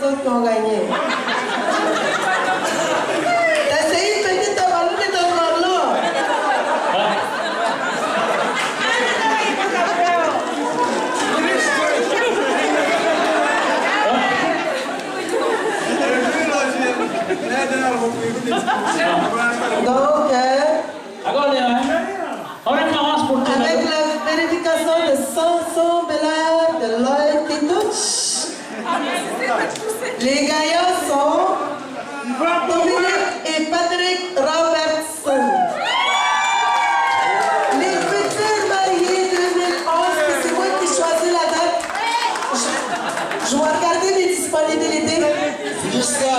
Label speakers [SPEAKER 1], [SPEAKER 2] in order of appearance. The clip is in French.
[SPEAKER 1] Qui ont gagné. T'as essayé de péter ton ballon et ton ballon. Donc, avec la vérification de Samson Belair, de Lloyd Titouch, les gagnants sont Dominique et Patrick Robertson. Les futurs mariés 2011, c'est moi qui choisis la date. Je vais regarder les disponibilités.
[SPEAKER 2] Jusqu'à